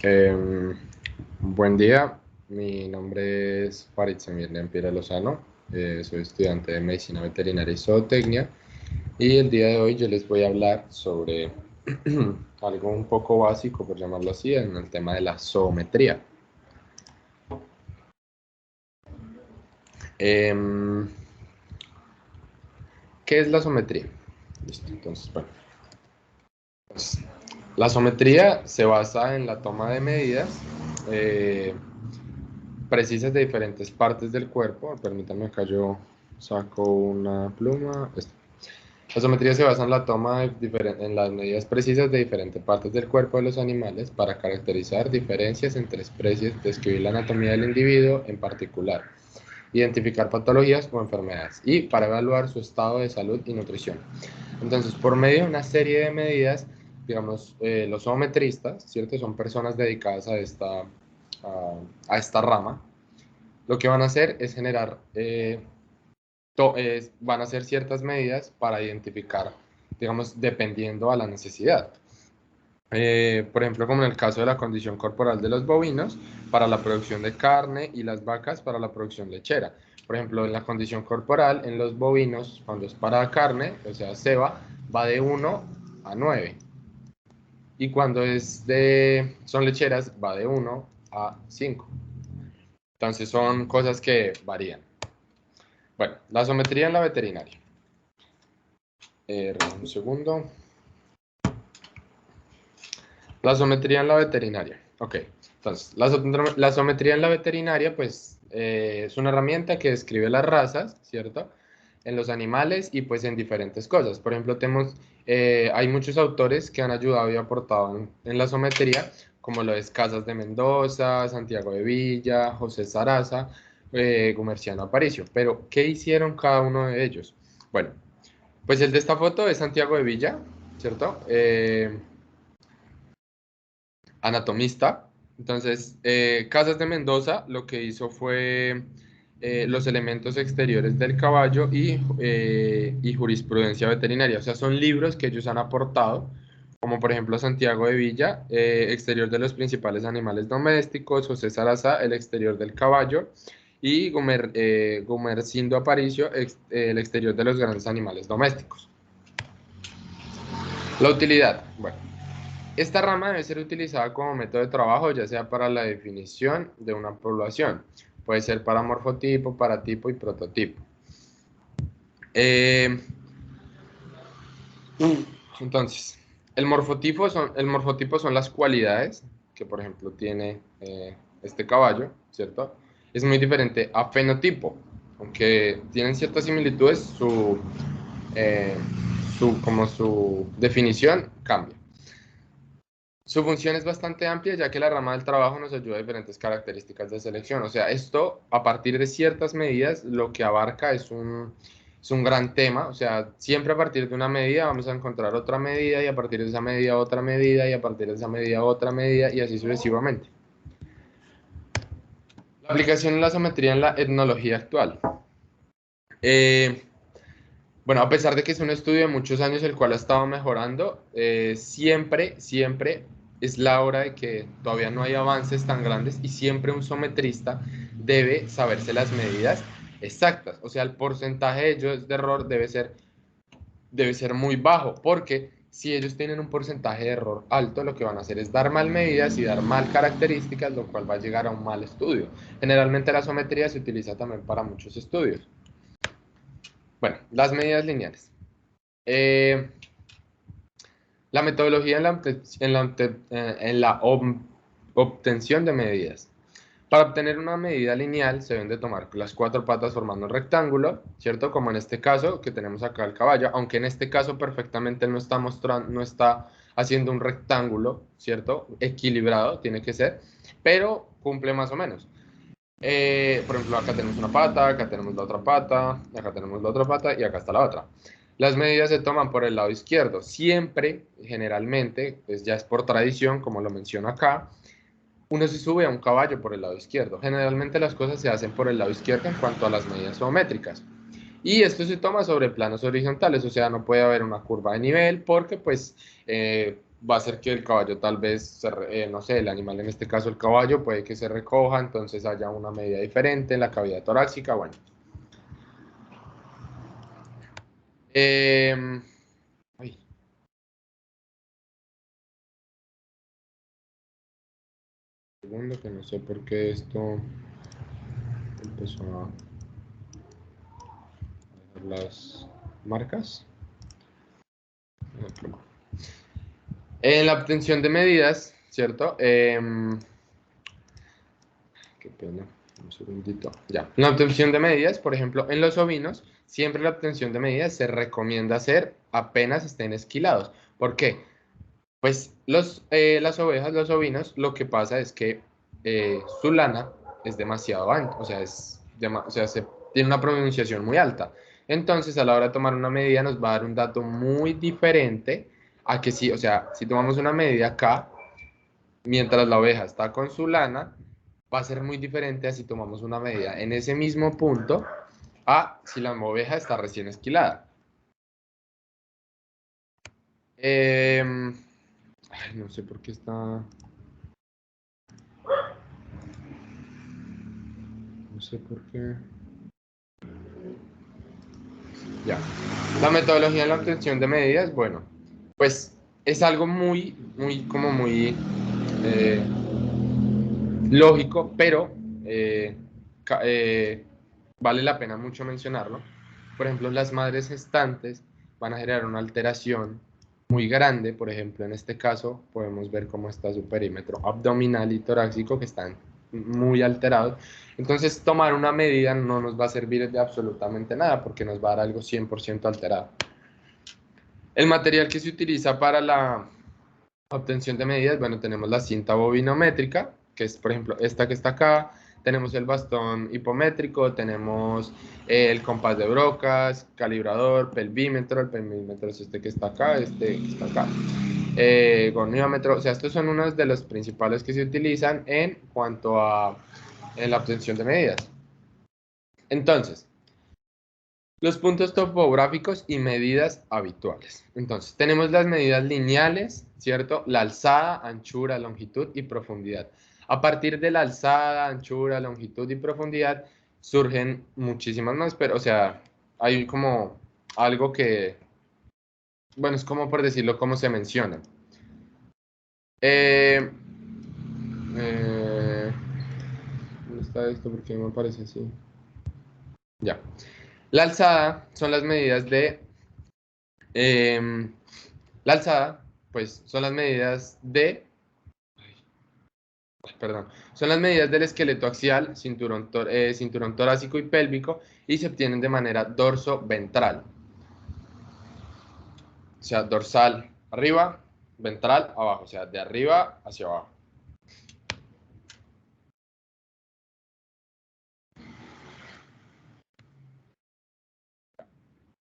Em, Buen día, mi nombre es Farid Samir Lempira Lozano, soy estudiante de Medicina Veterinaria y Zootecnia y el día de hoy yo les voy a hablar sobre algo un poco básico, por llamarlo así, en el tema de la zoometría. Em, ¿Qué es la zoometría? Listo, entonces, bueno, pues, la zoometría se basa en la toma de medidas eh, precisas de diferentes partes del cuerpo. Permítanme acá yo saco una pluma. La zoometría se basa en la toma en las medidas precisas de diferentes partes del cuerpo de los animales para caracterizar diferencias entre especies, describir la anatomía del individuo en particular, identificar patologías o enfermedades y para evaluar su estado de salud y nutrición. Entonces, por medio de una serie de medidas, digamos, los zoometristas, ¿cierto? Son personas dedicadas a esta rama. Lo que van a hacer es generar, van a hacer ciertas medidas para identificar, digamos, dependiendo a la necesidad. Por ejemplo, como en el caso de la condición corporal de los bovinos, para la producción de carne y las vacas para la producción lechera. Por ejemplo, en la condición corporal, en los bovinos, cuando es para carne, o sea, ceba, va de 1 a 9. Y cuando son lecheras, va de 1 a 5. Entonces son cosas que varían. Bueno, la zoometría en la veterinaria. Un segundo. La zoometría en la veterinaria. Ok, entonces, la zoometría en la veterinaria, pues, es una herramienta que describe las razas, ¿cierto? En los animales y pues en diferentes cosas. Por ejemplo, hay muchos autores que han ayudado y aportado en la zoometría, como lo es Casas de Mendoza, Santiago de Villa, José Saraza, Gumerciano Aparicio. Pero, ¿qué hicieron cada uno de ellos? Bueno, pues el de esta foto es Santiago de Villa, ¿cierto? Anatomista. Entonces, Casas de Mendoza lo que hizo fue los elementos exteriores del caballo y jurisprudencia veterinaria. O sea, son libros que ellos han aportado, como por ejemplo Santiago de Villa, exterior de los principales animales domésticos, José Saraza, el exterior del caballo, y Gumersindo Aparicio, el exterior de los grandes animales domésticos. La utilidad. Bueno, esta rama debe ser utilizada como método de trabajo, ya sea para la definición de una población. Puede ser para morfotipo, paratipo y prototipo. Eh, entonces, el morfotipo son las cualidades que, por ejemplo, tiene este caballo, ¿cierto? Es muy diferente a fenotipo, aunque tienen ciertas similitudes, eh, como su definición cambia. Su función es bastante amplia, ya que la rama del trabajo nos ayuda a diferentes características de selección. O sea, esto a partir de ciertas medidas lo que abarca es un gran tema. O sea, siempre a partir de una medida vamos a encontrar otra medida y a partir de esa medida otra medida y a partir de esa medida otra medida y así sucesivamente. La aplicación de la geometría en la etnología actual. Eh, bueno, a pesar de que es un estudio de muchos años el cual ha estado mejorando, siempre es la hora de que todavía no hay avances tan grandes y siempre un sometrista debe saberse las medidas exactas. O sea, el porcentaje de ellos de error debe ser muy bajo, porque si ellos tienen un porcentaje de error alto, lo que van a hacer es dar mal medidas y dar mal características, lo cual va a llegar a un mal estudio. Generalmente la sometría se utiliza también para muchos estudios. Bueno, las medidas lineales. Eh, La metodología en la obtención de medidas. Para obtener una medida lineal se deben de tomar las cuatro patas formando un rectángulo, ¿cierto? Como en este caso que tenemos acá el caballo, aunque en este caso perfectamente no está haciendo un rectángulo, ¿cierto? Equilibrado tiene que ser, pero cumple más o menos. Por ejemplo, acá tenemos una pata, acá tenemos la otra pata, acá tenemos la otra pata y acá está la otra. Las medidas se toman por el lado izquierdo. Siempre, generalmente, pues ya es por tradición, como lo menciono acá, uno se sube a un caballo por el lado izquierdo. Generalmente las cosas se hacen por el lado izquierdo en cuanto a las medidas geométricas. Y esto se toma sobre planos horizontales, o sea, no puede haber una curva de nivel porque pues va a ser que el caballo tal vez, no sé, el animal en este caso el caballo puede que se recoja, entonces haya una medida diferente en la cavidad torácica, bueno. Ay, segundo que no sé por qué esto empezó a dejar las marcas. En la obtención de medidas, ¿cierto? Qué pena, un segundito. Ya. La obtención de medidas, por ejemplo, en los ovinos, siempre la obtención de medidas se recomienda hacer apenas estén esquilados. ¿Por qué? Pues las ovejas, los ovinos, lo que pasa es que su lana es demasiado ancha, o sea, tiene una pronunciación muy alta. Entonces, a la hora de tomar una medida nos va a dar un dato muy diferente a que si, o sea, si tomamos una medida acá, mientras la oveja está con su lana, va a ser muy diferente a si tomamos una medida en ese mismo punto a si la oveja está recién esquilada. Ay, no sé por qué está... No sé por qué... Ya. La metodología en la obtención de medidas, bueno, pues es algo muy eh, lógico, pero eh, vale la pena mucho mencionarlo. Por ejemplo, las madres gestantes van a generar una alteración muy grande. Por ejemplo, en este caso podemos ver cómo está su perímetro abdominal y torácico que están muy alterados. Entonces, tomar una medida no nos va a servir de absolutamente nada porque nos va a dar algo 100% alterado. El material que se utiliza para la obtención de medidas, bueno, tenemos la cinta bovinométrica, que es, por ejemplo, esta que está acá. Tenemos el bastón hipométrico, tenemos el compás de brocas, calibrador, pelvímetro. El pelvímetro es este que está acá, este que está acá. Goniómetro, o sea, estos son unos de los principales que se utilizan en cuanto a en la obtención de medidas. Entonces, los puntos topográficos y medidas habituales. Entonces, tenemos las medidas lineales, ¿cierto? La alzada, anchura, longitud y profundidad. A partir de la alzada, anchura, longitud y profundidad surgen muchísimas más, pero, o sea, hay como algo que, bueno, es como por decirlo, como se menciona. Eh, ¿Dónde está esto? ¿Por qué me parece así? Ya. La alzada son las medidas de Em, la alzada, pues, son las medidas perdón, son las medidas del esqueleto axial, cinturón torácico y pélvico y se obtienen de manera dorso-ventral. O sea, dorsal arriba, ventral abajo, o sea, de arriba hacia abajo.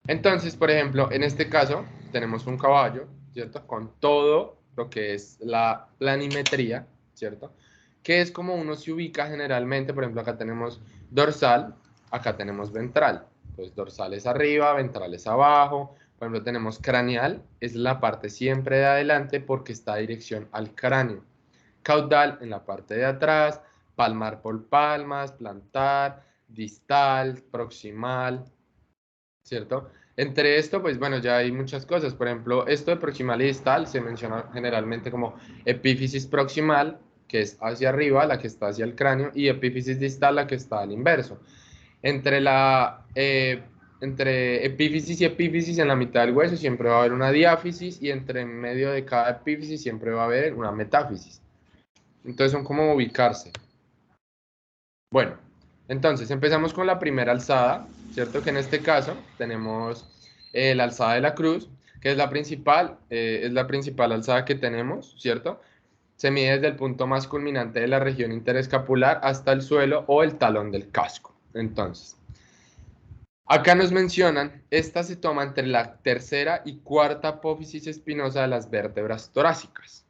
Entonces, por ejemplo, en este caso tenemos un caballo, ¿cierto? Con todo lo que es la planimetría, ¿cierto? Que es como uno se ubica generalmente, por ejemplo, acá tenemos dorsal, acá tenemos ventral. Pues dorsal es arriba, ventral es abajo. Por ejemplo, tenemos craneal, es la parte siempre de adelante porque está a dirección al cráneo. Caudal en la parte de atrás, palmar por palmas, plantar, distal, proximal, ¿cierto? Entre esto, pues bueno, ya hay muchas cosas. Por ejemplo, esto de proximal y distal se menciona generalmente como epífisis proximal, que es hacia arriba, la que está hacia el cráneo, y epífisis distal, la que está al inverso. Entre entre epífisis y epífisis en la mitad del hueso siempre va a haber una diáfisis y entre medio de cada epífisis siempre va a haber una metáfisis. Entonces son como ubicarse. Bueno, entonces empezamos con la primera alzada, ¿cierto? Que en este caso tenemos la alzada de la cruz, que es la principal alzada que tenemos, ¿cierto? Se mide desde el punto más culminante de la región interescapular hasta el suelo o el talón del casco. Entonces, acá nos mencionan, esta se toma entre la tercera y cuarta apófisis espinosa de las vértebras torácicas.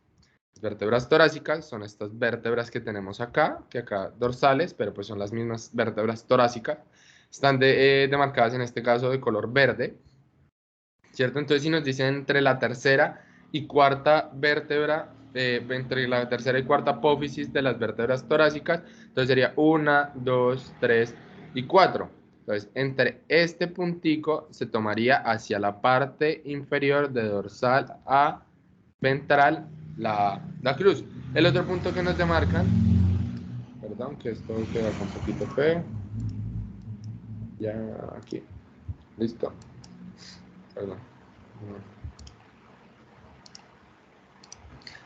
Las vértebras torácicas son estas vértebras que tenemos acá, que acá dorsales, pero pues son las mismas vértebras torácicas. Están demarcadas en este caso de color verde, ¿cierto? Entonces si nos dicen entre la tercera y cuarta vértebra, entre la tercera y cuarta apófisis de las vértebras torácicas. Entonces sería 1, 2, 3 y 4. Entonces, entre este puntico se tomaría hacia la parte inferior de dorsal a ventral la cruz. El otro punto que nos demarcan, perdón, que esto queda un poquito feo. Ya aquí, listo. Perdón.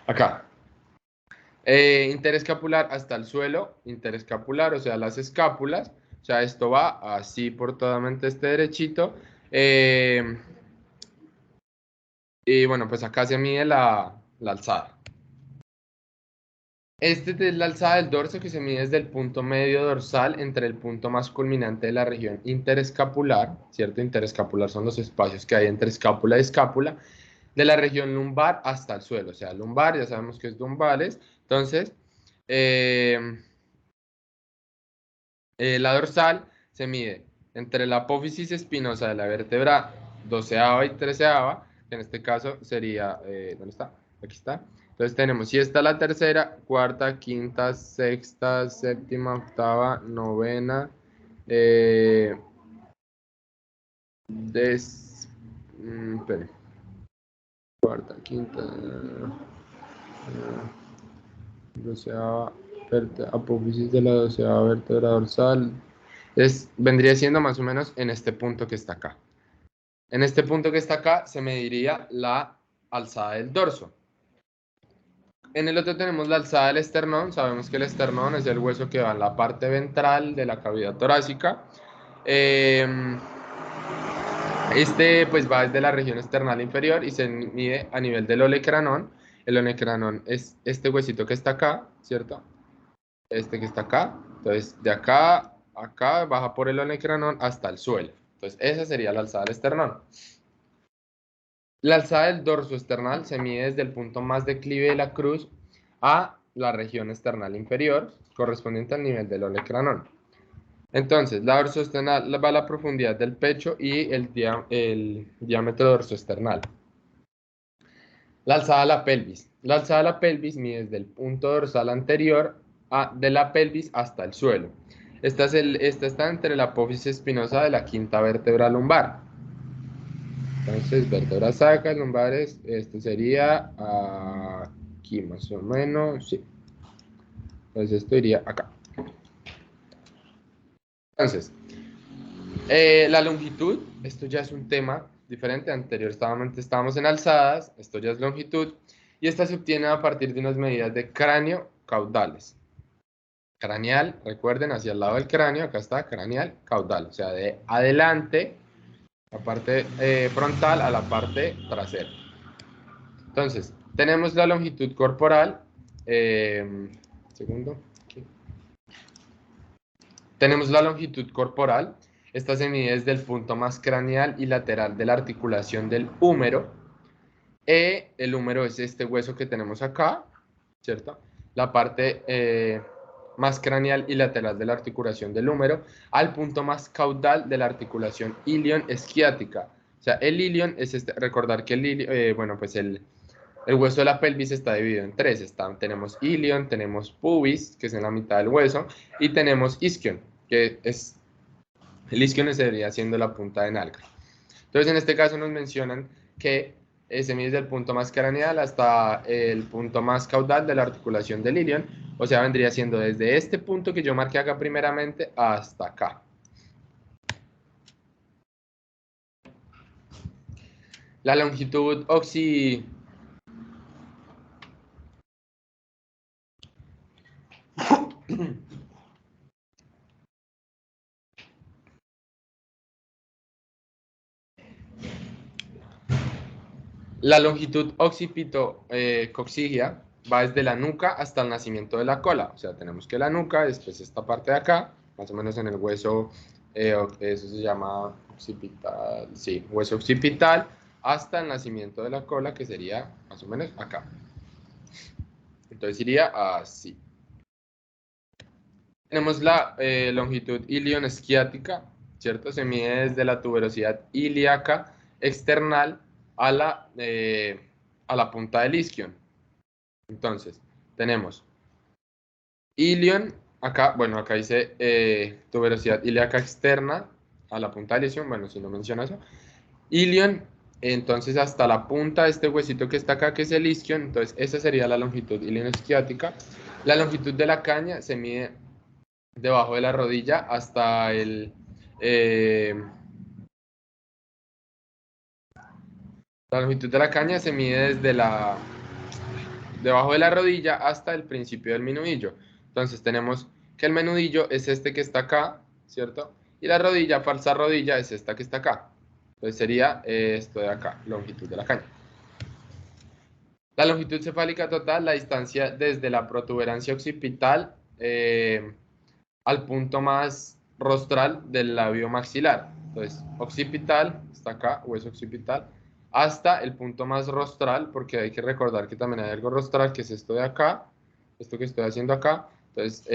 Acá. Interescapular hasta el suelo, interescapular, o sea, las escápulas. O sea, esto va así por totalmente este derechito. Y bueno, pues acá se mide la alzada. Este es la alzada del dorso que se mide desde el punto medio dorsal entre el punto más culminante de la región interescapular, ¿cierto? Interescapular son los espacios que hay entre escápula y escápula, de la región lumbar hasta el suelo, o sea, lumbar, ya sabemos que es lumbares. Entonces, la dorsal se mide entre la apófisis espinosa de la vértebra 12ª y 13ª, que en este caso sería, ¿dónde está? Aquí está. Entonces tenemos, si está la tercera, cuarta, quinta, sexta, séptima, octava, novena, espere. Cuarta, quinta, 12ª apófisis de la 12ª vértebra dorsal. Vendría siendo más o menos en este punto que está acá. En este punto que está acá se mediría la alzada del dorso. En el otro tenemos la alzada del esternón. Sabemos que el esternón es el hueso que va en la parte ventral de la cavidad torácica. Este pues va desde la región esternal inferior y se mide a nivel del olecranón. El olecranón es este huesito que está acá, ¿cierto? Este que está acá. Entonces de acá a acá baja por el olecranón hasta el suelo. Entonces esa sería la alzada del esternón. La alzada del dorso esternal se mide desde el punto más declive de la cruz a la región esternal inferior, correspondiente al nivel del olecranón. Entonces, la dorso esternal va a la profundidad del pecho y el diámetro dorso esternal. La alzada de la pelvis. La alzada de la pelvis mide desde el punto dorsal anterior de la pelvis hasta el suelo. Esta está entre la apófisis espinosa de la quinta vértebra lumbar. Entonces, vértebras sacras, lumbares, esto sería aquí más o menos, sí. Entonces, esto iría acá. Entonces, la longitud, esto ya es un tema diferente. Anteriormente estábamos en alzadas, esto ya es longitud. Y esta se obtiene a partir de unas medidas de cráneo caudales. Craneal, recuerden, hacia el lado del cráneo, acá está, craneal, caudal. O sea, de adelante, la parte frontal a la parte trasera. Entonces, tenemos la longitud corporal. Segundo. Aquí. Tenemos la longitud corporal. Esta se mide desde el punto más craneal y lateral de la articulación del húmero. El húmero es este hueso que tenemos acá, ¿cierto? La parte más craneal y lateral de la articulación del húmero, al punto más caudal de la articulación ilion esquiática. O sea, el ilion es este, recordar que el hueso de la pelvis está dividido en tres. Tenemos ilion, tenemos pubis, que es en la mitad del hueso, y tenemos isquion, que es el isquion sería siendo la punta de nalga. Entonces, en este caso nos mencionan que se mide desde el punto más craneal hasta el punto más caudal de la articulación del ilion. O sea, vendría siendo desde este punto que yo marqué acá primeramente hasta acá. La longitud La longitud occipito-coccigia va desde la nuca hasta el nacimiento de la cola. O sea, tenemos que la nuca, después esta parte de acá, más o menos en el hueso, eso se llama occipital, sí, hueso occipital, hasta el nacimiento de la cola, que sería más o menos acá. Entonces iría así. Tenemos la longitud ilion-esquiática, ¿cierto? Se mide desde la tuberosidad ilíaca external a la a la punta del isquion. Entonces, tenemos ilion, acá, bueno, acá dice tuberosidad ilíaca externa a la punta del isquion, bueno, si no menciona eso. Ilion, entonces hasta la punta de este huesito que está acá, que es el isquion, entonces esa sería la longitud ilionoisquiática. La longitud de la caña se mide debajo de la rodilla hasta el... la longitud de la caña se mide desde debajo de la rodilla hasta el principio del menudillo. Entonces tenemos que el menudillo es este que está acá, ¿cierto? Y la rodilla, falsa rodilla, es esta que está acá. Entonces sería esto de acá, longitud de la caña. La longitud cefálica total, la distancia desde la protuberancia occipital al punto más rostral del labio maxilar. Entonces, occipital, está acá, hueso occipital, hasta el punto más rostral, porque hay que recordar que también hay algo rostral, que es esto de acá, esto que estoy haciendo acá. Entonces,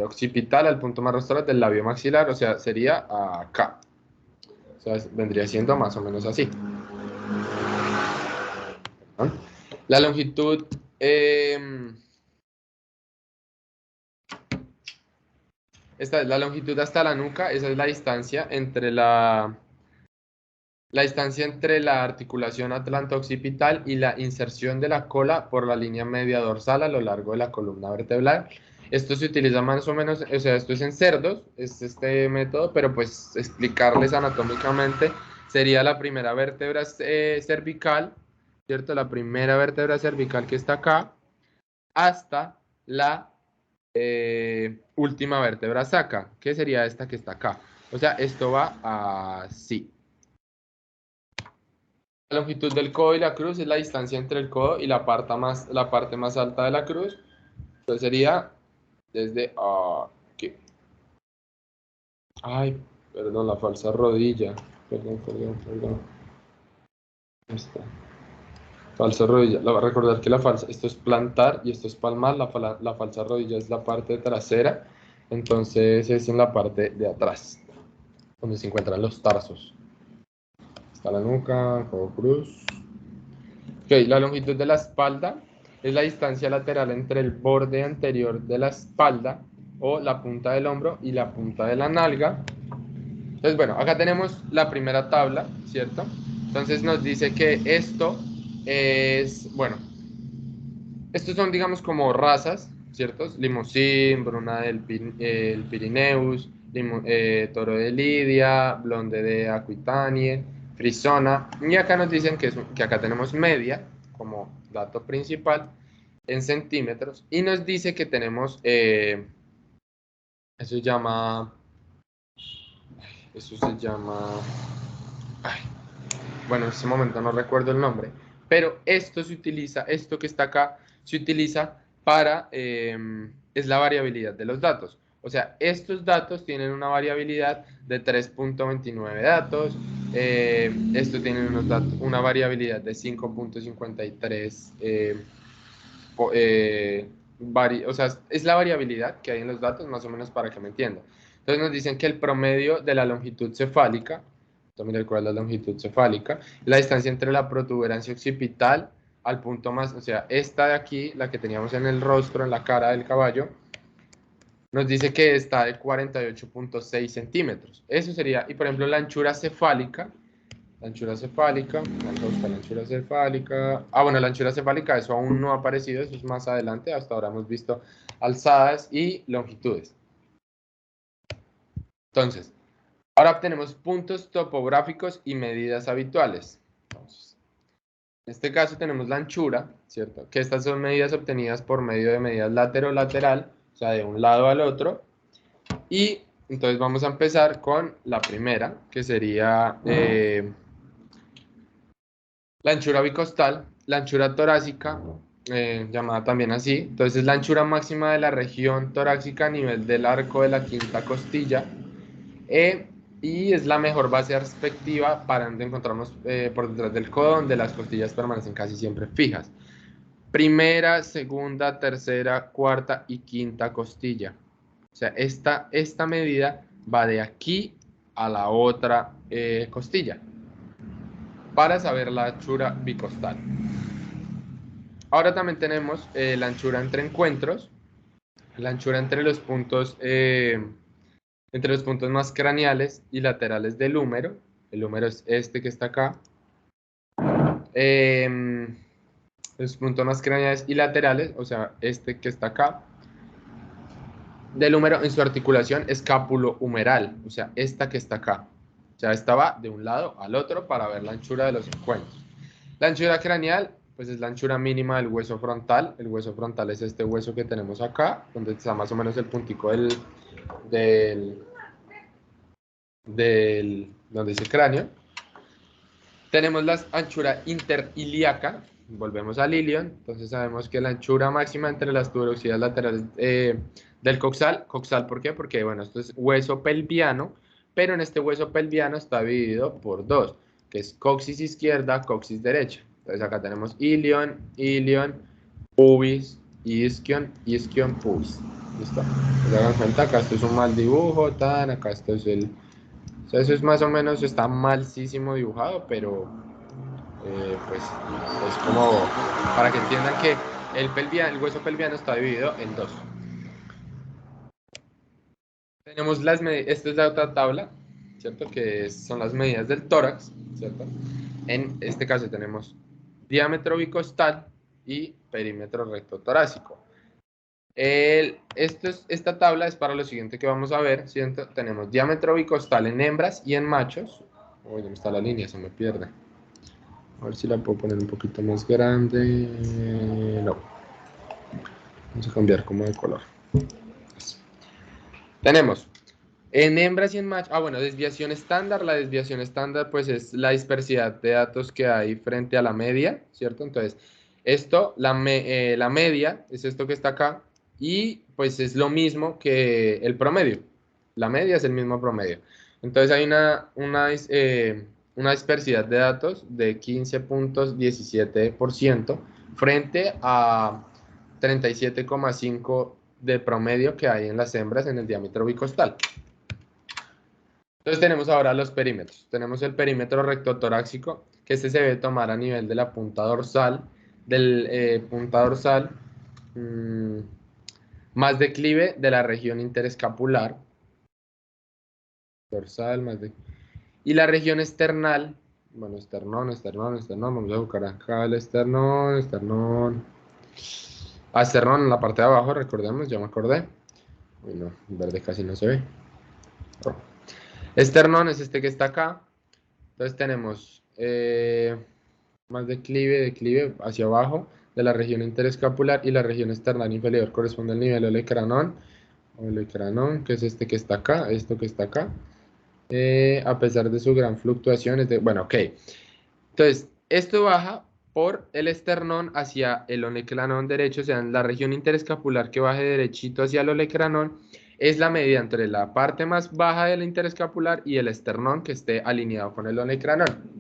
occipital al punto más rostral del labio maxilar, o sea, sería acá. O sea, vendría siendo más o menos así. ¿No? La longitud... esta es la longitud hasta la nuca, esa es la distancia entre la distancia entre la articulación atlanto-occipital y la inserción de la cola por la línea media dorsal a lo largo de la columna vertebral. Esto se utiliza más o menos, o sea, esto es en cerdos, es este método, pero pues explicarles anatómicamente sería la primera vértebra cervical, ¿cierto? La primera vértebra cervical que está acá, hasta la última vértebra sacra, que sería esta que está acá. O sea, esto va así. La longitud del codo y la cruz es la distancia entre el codo y la parte más alta de la cruz. Entonces sería desde aquí. Ay, perdón, la falsa rodilla. Perdón. Esta. Falsa rodilla. Recordar que esto es plantar y esto es palmar. La falsa rodilla es la parte trasera. Entonces es en la parte de atrás, donde se encuentran los tarsos. Está la nuca, codo cruz. Ok, la longitud de la espalda es la distancia lateral entre el borde anterior de la espalda o la punta del hombro y la punta de la nalga. Entonces, bueno, acá tenemos la primera tabla, ¿cierto? Entonces nos dice que esto es, bueno, estos son, digamos, como razas, ¿cierto? Limousin, Bruna del el Pirineus, Toro de Lidia, Blonde de Aquitanie, Frisona. Y acá nos dicen que acá tenemos media, como dato principal, en centímetros. Y nos dice que tenemos, eso se llama, ay, bueno, en este momento no recuerdo el nombre, pero esto se utiliza, esto que está acá, se utiliza para, es la variabilidad de los datos. O sea, estos datos tienen una variabilidad de 3.29 datos, esto tiene una variabilidad de 5.53, o sea, es la variabilidad que hay en los datos, más o menos para que me entiendan. Entonces nos dicen que el promedio de la longitud cefálica, también cuál es la longitud cefálica, la distancia entre la protuberancia occipital al punto más, o sea, esta de aquí, la que teníamos en el rostro, en la cara del caballo, nos dice que está de 48.6 centímetros. Eso sería, y por ejemplo, la anchura cefálica, vamos a buscar la anchura cefálica. Bueno, la anchura cefálica, eso aún no ha aparecido, eso es más adelante. Hasta ahora hemos visto alzadas y longitudes. Entonces, ahora obtenemos puntos topográficos y medidas habituales. Entonces, en este caso tenemos la anchura, ¿cierto? Que estas son medidas obtenidas por medio de medidas latero-lateral, o sea, de un lado al otro. Y entonces vamos a empezar con la primera, que sería la anchura bicostal, la anchura torácica, llamada también así. Entonces, la anchura máxima de la región torácica a nivel del arco de la quinta costilla. Y es la mejor base respectiva para donde encontramos por detrás del codo, donde las costillas permanecen casi siempre fijas. Primera, segunda, tercera, cuarta y quinta costilla. O sea, esta medida va de aquí a la otra costilla. para saber la anchura bicostal. Ahora también tenemos la anchura entre encuentros, la anchura entre los puntos más craneales y laterales del húmero. El húmero es este que está acá. Los puntos más craneales y laterales, o sea, este que está acá, del húmero en su articulación escápulo-humeral, o sea, esta que está acá. O sea, esta va de un lado al otro para ver la anchura de los encuentros. La anchura craneal, pues es la anchura mínima del hueso frontal. El hueso frontal es este hueso que tenemos acá, donde está más o menos el puntico del donde dice cráneo. Tenemos la anchura interiliaca, volvemos al ilion, entonces sabemos que la anchura máxima entre las tuberosidades laterales del coxal, ¿por qué? Porque, bueno, esto es hueso pelviano, pero en este hueso pelviano está dividido por dos, que es coxis izquierda, coxis derecha. Entonces acá tenemos ilion, ilion, pubis, isquion, isquion, pubis. ¿Listo? Se dan cuenta, acá esto es un mal dibujo, tan, acá esto es el... O sea, eso es más o menos, está malísimo dibujado, pero pues es como para que entiendan que el hueso pelviano está dividido en dos. Tenemos esta es la otra tabla, ¿cierto? Que son las medidas del tórax, ¿cierto? En este caso tenemos diámetro bicostal y perímetro recto torácico. Esta tabla es para lo siguiente que vamos a ver, ¿cierto? Tenemos diámetro bicostal en hembras y en machos. Uy, ¿dónde está la línea? Se me pierde. A ver si la puedo poner un poquito más grande. No. Vamos a cambiar como de color. Así. Tenemos en hembras y en machos. Ah, bueno, desviación estándar. La desviación estándar, pues, es la dispersidad de datos que hay frente a la media, ¿cierto? Entonces, la media es esto que está acá. Y, pues, es lo mismo que el promedio. La media es el mismo promedio. Entonces, hay una dispersidad de datos de 15.17% frente a 37,5% de promedio que hay en las hembras en el diámetro bicostal. Entonces tenemos ahora los perímetros. Tenemos el perímetro rectotorácico, que este se debe tomar a nivel de la punta dorsal, mmm, más declive de la región interescapular, dorsal, y la región esternal, bueno, esternón, vamos a buscar acá el esternón, esternón en la parte de abajo, recordemos, ya me acordé. Uy, no, en verde casi no se ve. Oh. Esternón es este que está acá. Entonces tenemos más declive hacia abajo de la región interescapular y la región esternal inferior corresponde al nivel olecranón, que es este que está acá, esto que está acá. A pesar de su gran fluctuación, bueno, ok. Entonces, esto baja por el esternón hacia el olecranón derecho, o sea, en la región interescapular que baje derechito hacia el olecranón, es la medida entre la parte más baja del interescapular y el esternón que esté alineado con el olecranón.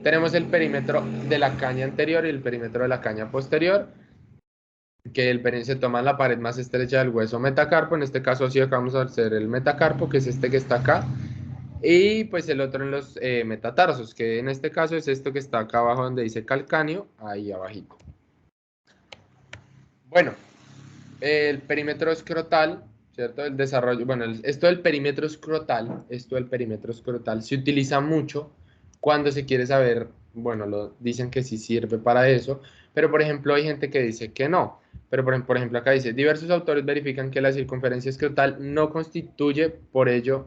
Tenemos el perímetro de la caña anterior y el perímetro de la caña posterior, que el perímetro se toma en la pared más estrecha del hueso metacarpo, en este caso sí acá vamos a hacer el metacarpo, que es este que está acá, y pues el otro en los metatarsos, que en este caso es esto que está acá abajo donde dice calcáneo, ahí abajito. Bueno, el perímetro escrotal, ¿cierto? El desarrollo, bueno, esto del perímetro escrotal se utiliza mucho cuando se quiere saber, bueno, dicen que sí sirve para eso, pero por ejemplo hay gente que dice que no. Pero por ejemplo acá dice, diversos autores verifican que la circunferencia escrotal no constituye por ella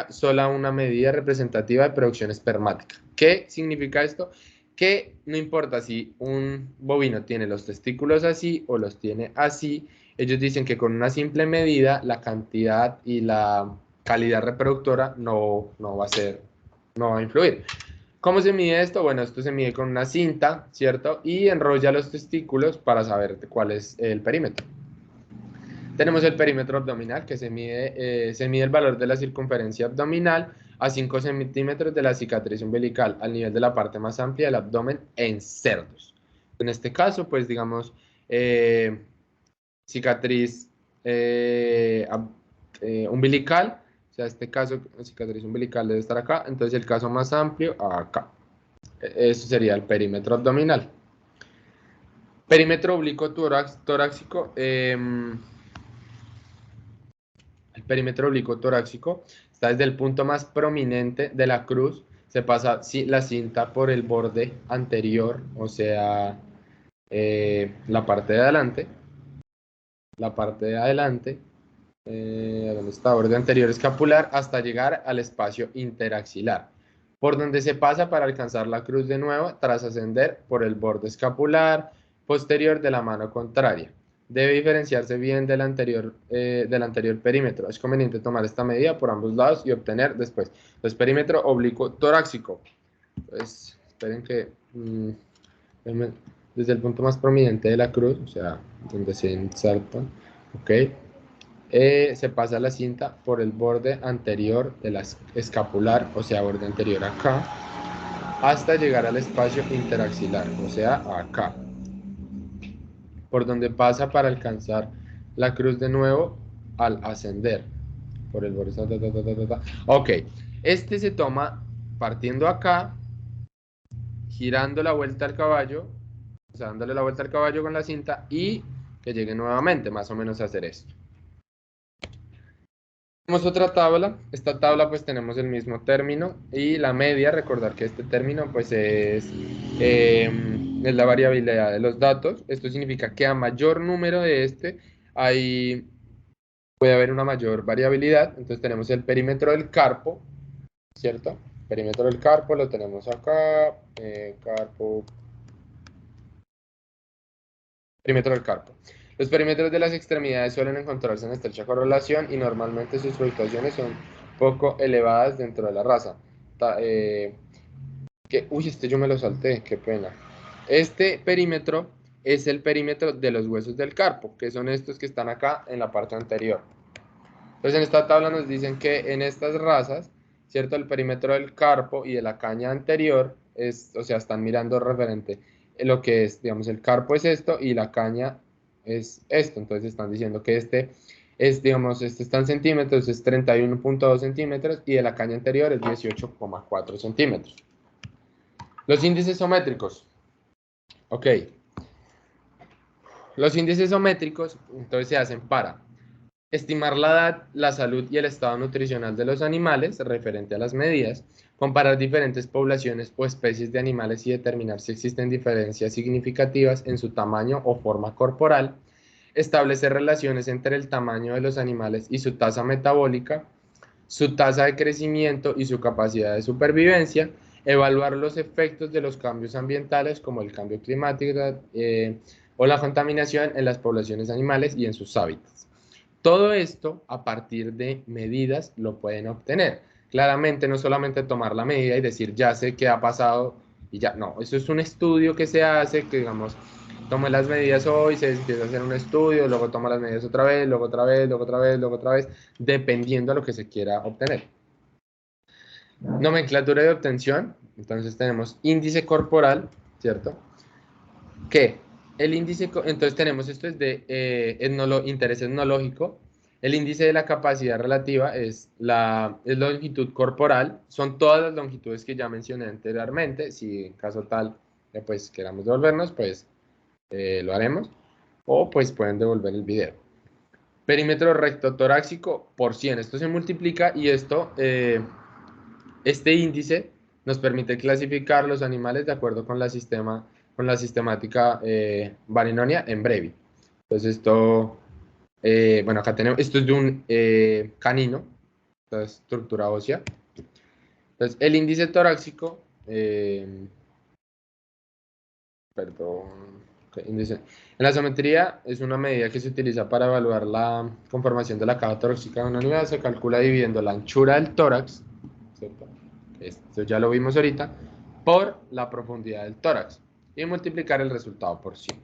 sola una medida representativa de producción espermática. ¿Qué significa esto? Que no importa si un bovino tiene los testículos así o los tiene así, ellos dicen que con una simple medida la cantidad y la calidad reproductora no va a influir. ¿Cómo se mide esto? Bueno, esto se mide con una cinta, ¿cierto? Y enrolla los testículos para saber cuál es el perímetro. Tenemos el perímetro abdominal, que se mide el valor de la circunferencia abdominal a 5 centímetros de la cicatriz umbilical al nivel de la parte más amplia del abdomen en cerdos. En este caso, pues digamos, cicatriz umbilical sea, este caso, cicatriz umbilical debe estar acá, entonces el caso más amplio, acá. Eso sería el perímetro abdominal. Perímetro oblicuo torácico. El perímetro oblicuo torácico está desde el punto más prominente de la cruz. Se pasa la cinta por el borde anterior, o sea, la parte de adelante. La parte de adelante. ¿Dónde está? Borde anterior escapular hasta llegar al espacio interaxilar, por donde se pasa para alcanzar la cruz de nuevo tras ascender por el borde escapular posterior de la mano contraria. Debe diferenciarse bien del anterior perímetro. Es conveniente tomar esta medida por ambos lados y obtener después. Entonces, perímetro oblicuo torácico. Entonces, esperen que desde el punto más prominente de la cruz, o sea, donde se inserta, ok, se pasa la cinta por el borde anterior de la escapular, o sea, borde anterior acá, hasta llegar al espacio interaxilar, o sea, acá, por donde pasa para alcanzar la cruz de nuevo al ascender por el borde. Ok, este se toma partiendo acá, girando la vuelta al caballo, o sea, dándole la vuelta al caballo con la cinta y que llegue nuevamente, más o menos a hacer esto. Tenemos otra tabla. Esta tabla pues tenemos el mismo término y la media, recordar que este término pues es la variabilidad de los datos. Esto significa que a mayor número de puede haber una mayor variabilidad. Entonces tenemos el perímetro del carpo, ¿cierto? Perímetro del carpo lo tenemos acá, carpo, perímetro del carpo. Los perímetros de las extremidades suelen encontrarse en estrecha correlación y normalmente sus fluctuaciones son poco elevadas dentro de la raza. Uy, este yo me lo salté, qué pena. Este perímetro es el perímetro de los huesos del carpo, que son estos que están acá en la parte anterior. Entonces en esta tabla nos dicen que en estas razas, ¿cierto? El perímetro del carpo y de la caña anterior o sea, están mirando referente lo que es, digamos, el carpo es esto y la caña es esto. Entonces están diciendo que digamos, este está en centímetros, es 31.2 centímetros y de la caña anterior es 18,4 centímetros. Los índices sométricos. Ok. Los índices sométricos, entonces se hacen para estimar la edad, la salud y el estado nutricional de los animales referente a las medidas, comparar diferentes poblaciones o especies de animales y determinar si existen diferencias significativas en su tamaño o forma corporal, establecer relaciones entre el tamaño de los animales y su tasa metabólica, su tasa de crecimiento y su capacidad de supervivencia, evaluar los efectos de los cambios ambientales como el cambio climático o la contaminación en las poblaciones animales y en sus hábitats. Todo esto a partir de medidas lo pueden obtener. Claramente no solamente tomar la medida y decir ya sé qué ha pasado y ya, no, eso es un estudio que se hace, que digamos, tome las medidas hoy, se empieza a hacer un estudio, luego toma las medidas otra vez, luego otra vez, luego otra vez, luego otra vez, dependiendo de lo que se quiera obtener. Nomenclatura de obtención, entonces tenemos índice corporal, ¿cierto? Que el índice, entonces tenemos esto es de interés etnológico. El índice de la capacidad relativa es la longitud corporal, son todas las longitudes que ya mencioné anteriormente. Si en caso tal, pues queramos devolvernos, pues lo haremos, o pues pueden devolver el video. Perímetro recto torácico por 100, esto se multiplica y este índice nos permite clasificar los animales de acuerdo con la sistemática Barinonia en breve. Entonces bueno, acá tenemos, esto es de un canino, entonces estructura ósea. Entonces el índice torácico, en la sometría es una medida que se utiliza para evaluar la conformación de la caja torácica de una unidad. Se calcula dividiendo la anchura del tórax, ¿cierto? Esto ya lo vimos ahorita, por la profundidad del tórax y multiplicar el resultado por 100.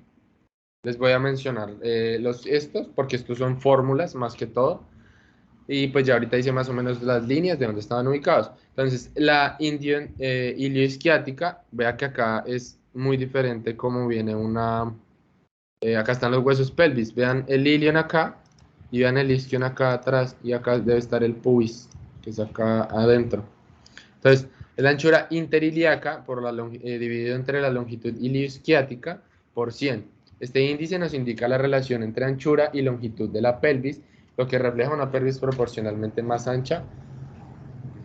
Les voy a mencionar estos porque estos son fórmulas más que todo. Y pues ya ahorita hice más o menos las líneas de donde estaban ubicados. Entonces, la ilioisquiática, vea que acá es muy diferente como viene acá están los huesos pelvis. Vean el ilion acá y vean el isquion acá atrás y acá debe estar el pubis. que es acá adentro. Entonces, es la anchura interilíaca por dividido entre la longitud iliosquiática por 100. Este índice nos indica la relación entre anchura y longitud de la pelvis, lo que refleja una pelvis proporcionalmente más ancha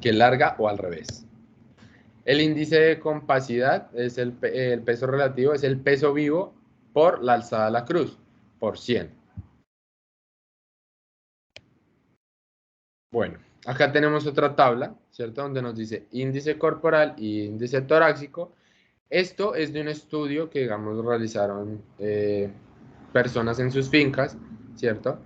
que larga o al revés. El índice de compacidad es el peso relativo, es el peso vivo por la alzada a la cruz, por 100. Bueno, acá tenemos otra tabla, ¿cierto? Donde nos dice índice corporal y índice torácico. Esto es de un estudio que, digamos, realizaron personas en sus fincas, ¿cierto?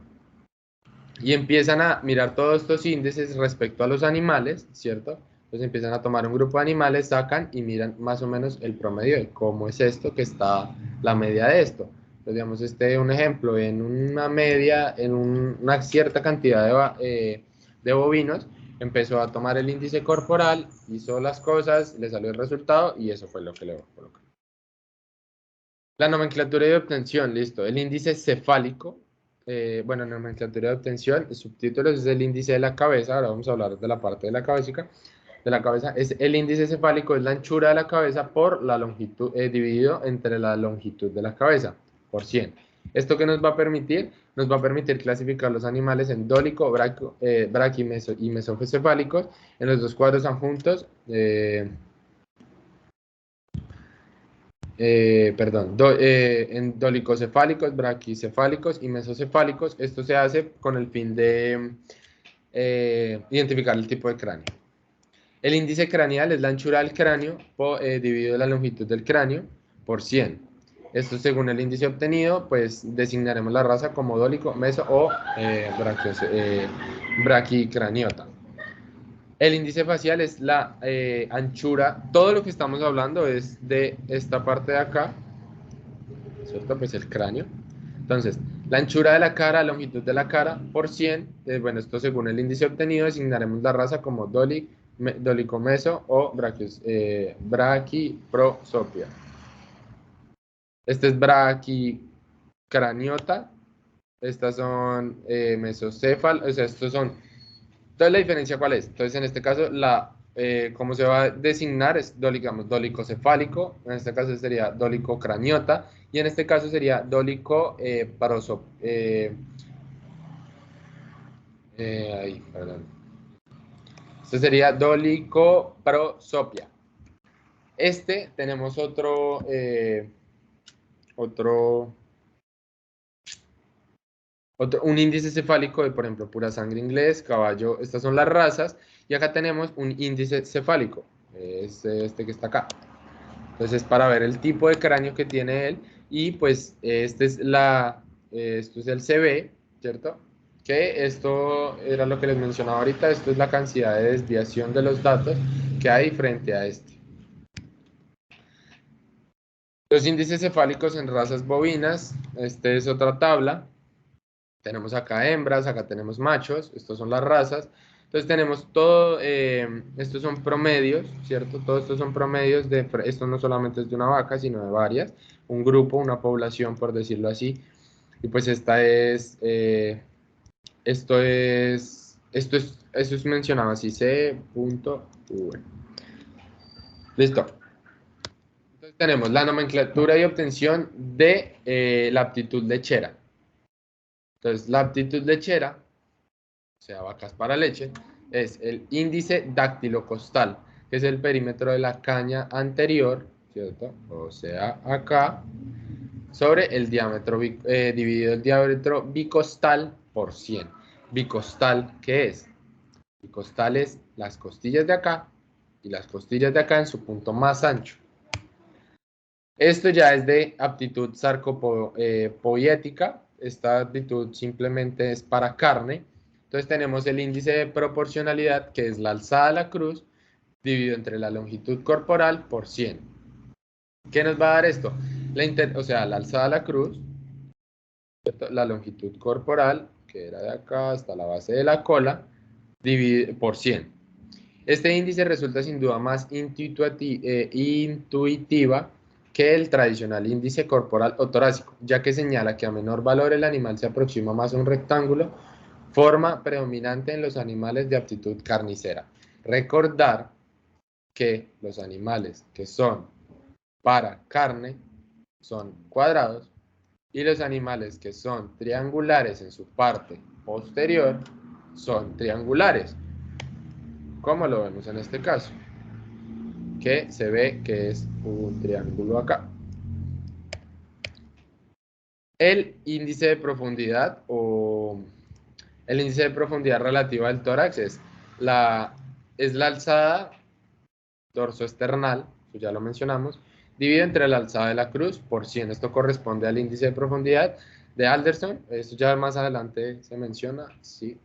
Y empiezan a mirar todos estos índices respecto a los animales, ¿cierto? Entonces empiezan a tomar un grupo de animales, sacan y miran más o menos el promedio de cómo es esto, que está la media de esto. Entonces, digamos, un ejemplo, en una media, en una cierta cantidad de bovinos, empezó a tomar el índice corporal, hizo las cosas, le salió el resultado y eso fue lo que le voy a colocar. La nomenclatura de obtención, listo. El índice cefálico, bueno, nomenclatura de obtención, subtítulos es el índice de la cabeza. Ahora vamos a hablar de la parte de la cabeza. Es el índice cefálico, es la anchura de la cabeza por la longitud, dividido entre la longitud de la cabeza, por 100. ¿Esto qué nos va a permitir? Nos va a permitir clasificar los animales en dólico, braqui y mesocefálicos en los dos cuadros adjuntos. En dolicocefálicos, braquicefálicos y mesocefálicos. Esto se hace con el fin de identificar el tipo de cráneo. El índice craneal es la anchura del cráneo dividido la longitud del cráneo por 100. Esto según el índice obtenido, pues designaremos la raza como dólico, meso o braquicraniota. El índice facial es la anchura, todo lo que estamos hablando es de esta parte de acá, ¿cierto? Pues el cráneo. Entonces, la anchura de la cara, la longitud de la cara por 100, bueno, esto según el índice obtenido, designaremos la raza como dolicomeso o braquiprosopia. Este es braquicraniota, estas son mesocéfalos, o sea, estos son. Entonces, ¿la diferencia cuál es? Entonces, en este caso, cómo se va a designar es dolicocefálico, en este caso sería dolicocraniota, y en este caso sería perdón. Este sería dolicoprosopia. Tenemos un índice cefálico de, por ejemplo, pura sangre inglés, caballo, estas son las razas, y acá tenemos un índice cefálico, es este que está acá. Entonces, para ver el tipo de cráneo que tiene él, y pues esto es el CB, ¿cierto? Que esto era lo que les mencionaba ahorita, esto es la cantidad de desviación de los datos que hay frente a este. Los índices cefálicos en razas bovinas, esta es otra tabla. Tenemos acá hembras, acá tenemos machos, estas son las razas. Entonces tenemos todo, estos son promedios, ¿cierto? Todos estos son promedios esto no solamente es de una vaca, sino de varias, un grupo, una población, por decirlo así. Y pues esto es mencionado así, C.V. Listo. Entonces tenemos la nomenclatura y obtención de la aptitud lechera. Entonces, la aptitud lechera, o sea, vacas para leche, es el índice dáctilo-costal, que es el perímetro de la caña anterior, ¿cierto? O sea, acá, sobre el diámetro, dividido el diámetro bicostal por 100. Bicostal, ¿qué es? Bicostal es las costillas de acá y las costillas de acá en su punto más ancho. Esto ya es de aptitud sarcopoietica. Esta aptitud simplemente es para carne. Entonces tenemos el índice de proporcionalidad, que es la alzada a la cruz, dividido entre la longitud corporal por 100. ¿Qué nos va a dar esto? O sea, la alzada a la cruz, la longitud corporal, que era de acá hasta la base de la cola, dividido por 100. Este índice resulta sin duda más intuitiva que el tradicional índice corporal o torácico, ya que señala que a menor valor el animal se aproxima más a un rectángulo Forma predominante en los animales de aptitud carnicera. Recordar que los animales que son para carne son cuadrados y los animales que son triangulares en su parte posterior son triangulares, como lo vemos en este caso, que se ve que es un triángulo acá. El índice de profundidad relativa al tórax es la alzada dorsoesternal, ya lo mencionamos, dividido entre la alzada de la cruz por 100. Esto corresponde al índice de profundidad de Alderson. Esto ya más adelante se menciona. Sí.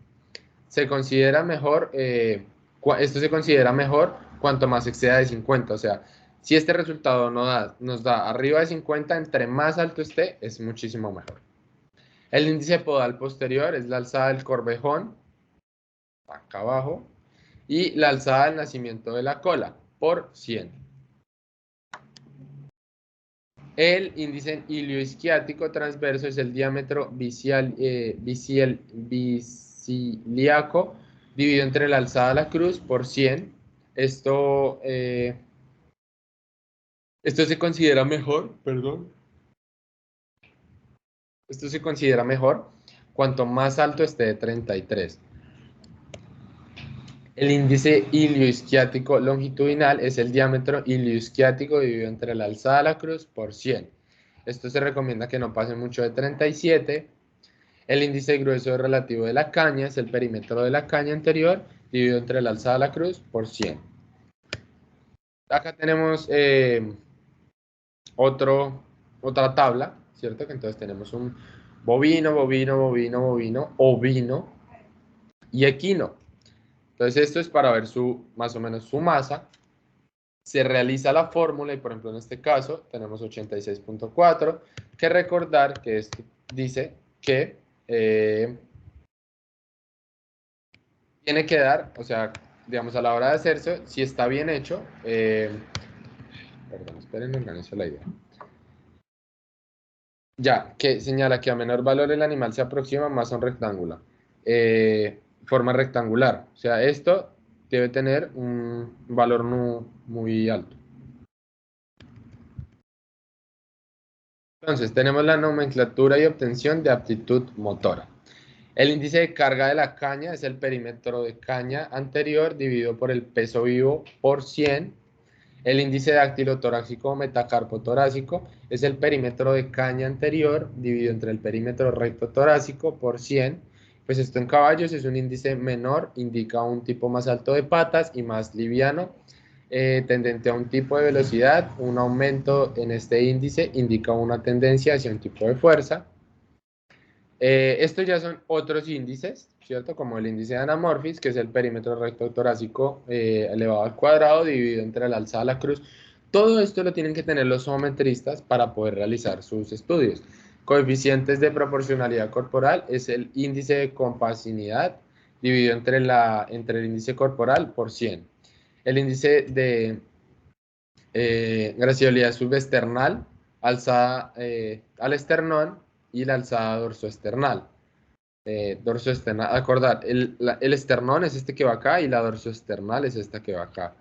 Se considera mejor, esto se considera mejor cuanto más exceda de 50. O sea, si este resultado nos da arriba de 50, entre más alto esté, es muchísimo mejor. El índice podal posterior es la alzada del corvejón, acá abajo, y la alzada del nacimiento de la cola, por 100. El índice ilioisquiático transverso es el diámetro biciliaco dividido entre la alzada de la cruz por 100. Esto se considera mejor, perdón. Esto se considera mejor cuanto más alto esté de 33. El índice ilioisquiático longitudinal es el diámetro ilioisquiático dividido entre la alzada de la cruz por 100. Esto se recomienda que no pase mucho de 37. El índice grueso relativo de la caña es el perímetro de la caña anterior dividido entre la alzada de la cruz por 100. Acá tenemos otra tabla, ¿cierto? Que entonces tenemos un bovino, ovino y equino. Entonces esto es para ver más o menos su masa. Se realiza la fórmula y por ejemplo en este caso tenemos 86.4, que recordar que esto dice que tiene que dar, o sea, digamos a la hora de hacerse, si está bien hecho, perdón, esperen, organizo la idea. Ya, que señala que a menor valor el animal se aproxima más a un rectángulo. Forma rectangular. O sea, esto debe tener un valor no muy alto. Entonces, tenemos la nomenclatura y obtención de aptitud motora. El índice de carga de la caña es el perímetro de caña anterior dividido por el peso vivo por 100. El índice dactilotorácico o metacarpo torácico es el perímetro de caña anterior dividido entre el perímetro recto torácico por 100. Pues esto en caballos es un índice menor, indica un tipo más alto de patas y más liviano, tendente a un tipo de velocidad. Un aumento en este índice indica una tendencia hacia un tipo de fuerza. Estos ya son otros índices, ¿cierto? Como el índice de Anamorphis, que es el perímetro recto torácico elevado al cuadrado, dividido entre la alzada de la cruz. Todo esto lo tienen que tener los zoometristas para poder realizar sus estudios. Coeficientes de proporcionalidad corporal es el índice de compasinidad dividido entre el índice corporal por 100. El índice de graciolidad subesternal, alzada al esternón, y la alzada dorsoesternal. Dorsoesternal, acordar, el esternón es este que va acá y la dorsoesternal es esta que va acá.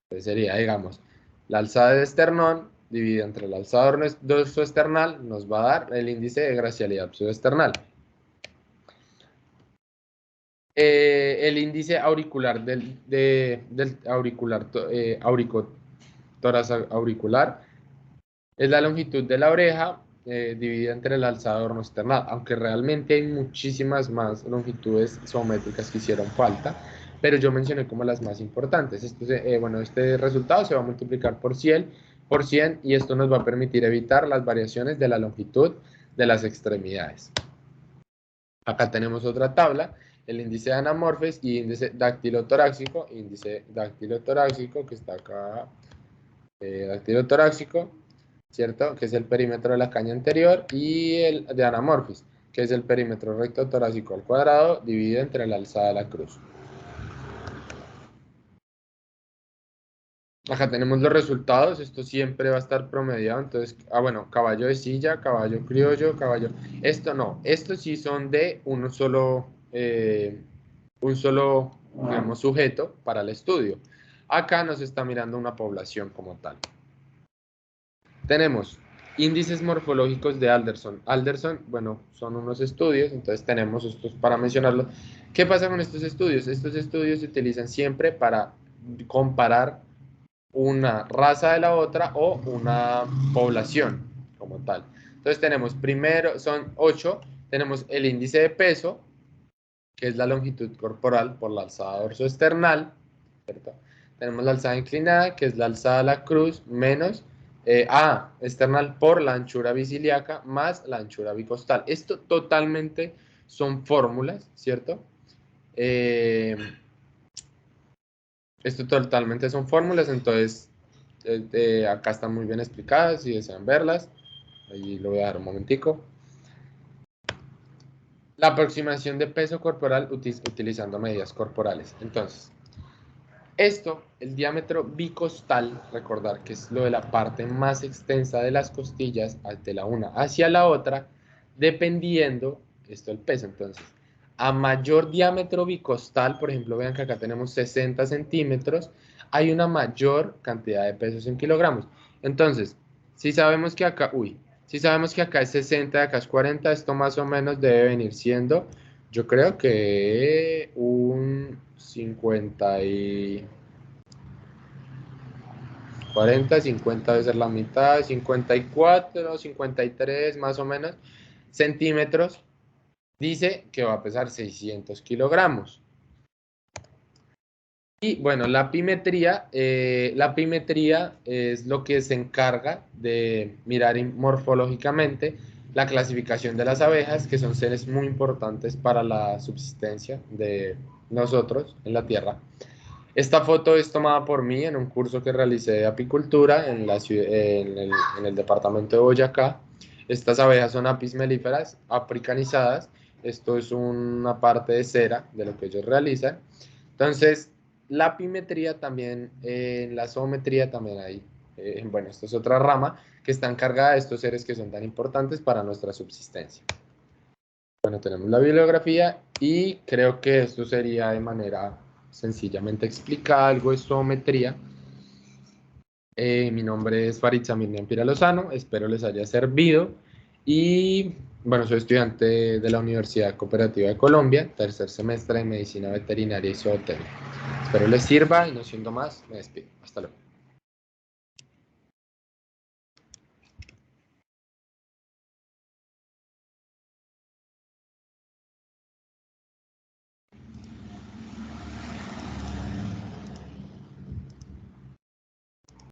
Entonces sería, digamos, la alzada de esternón dividida entre la alzada dorsoesternal nos va a dar el índice de gracialidad subesternal. El índice auricular del auricotoras auricular es la longitud de la oreja dividida entre el alzada hornoesternal, aunque realmente hay muchísimas más longitudes zoométricas que hicieron falta, pero yo mencioné como las más importantes. Este resultado se va a multiplicar por 100 y esto nos va a permitir evitar las variaciones de la longitud de las extremidades. Acá tenemos otra tabla, el índice de Anamorphis y índice dactilotorácico, que está acá, dactilotorácico, ¿cierto? Que es el perímetro de la caña anterior, y el de Anamorphis, que es el perímetro recto torácico al cuadrado dividido entre la alzada de la cruz. Acá tenemos los resultados, esto siempre va a estar promediado, entonces, bueno, caballo de silla, caballo criollo, caballo... Esto no, estos sí son de un solo un solo, digamos, sujeto para el estudio. Acá nos está mirando una población como tal. Tenemos índices morfológicos de Alderson. Alderson, bueno, son unos estudios, entonces tenemos estos para mencionarlos. ¿Qué pasa con estos estudios? Estos estudios se utilizan siempre para comparar una raza de la otra o una población como tal. Entonces tenemos primero, son 8, tenemos el índice de peso, que es la longitud corporal por la alzada dorsoesternal, ¿cierto? Tenemos la alzada inclinada, que es la alzada a la cruz, menos external por la anchura biciliaca más la anchura bicostal. Esto totalmente son fórmulas, ¿cierto? Esto totalmente son fórmulas, entonces acá están muy bien explicadas si desean verlas. Ahí lo voy a dar un momentico. La aproximación de peso corporal utilizando medidas corporales. Entonces, esto, el diámetro bicostal, recordar que es lo de la parte más extensa de las costillas de la una hacia la otra, dependiendo, esto el peso, entonces, a mayor diámetro bicostal, por ejemplo, vean que acá tenemos 60 centímetros, hay una mayor cantidad de pesos en kilogramos. Entonces, si sabemos que acá, si sabemos que acá es 60 y acá es 40, esto más o menos debe venir siendo, yo creo que un 50 y 40, 50 debe ser la mitad, 54, 53 más o menos centímetros. Dice que va a pesar 600 kilogramos. Y bueno, la pimetría es lo que se encarga de mirar morfológicamente la clasificación de las abejas, que son seres muy importantes para la subsistencia de nosotros en la Tierra. Esta foto es tomada por mí en un curso que realicé de apicultura en el departamento de Boyacá. Estas abejas son apis melíferas africanizadas. Esto es una parte de cera de lo que ellos realizan. Entonces, la apimetría también, en la zoometría también hay, bueno, esta es otra rama que está encargada de estos seres que son tan importantes para nuestra subsistencia. Bueno, tenemos la bibliografía y creo que esto sería de manera sencillamente explicada algo de zoometría. Mi nombre es Farid Samir Niampira Lozano, espero les haya servido y bueno, soy estudiante de la Universidad Cooperativa de Colombia, tercer semestre de Medicina Veterinaria y Zootécnica. Espero les sirva y no siendo más, me despido. Hasta luego.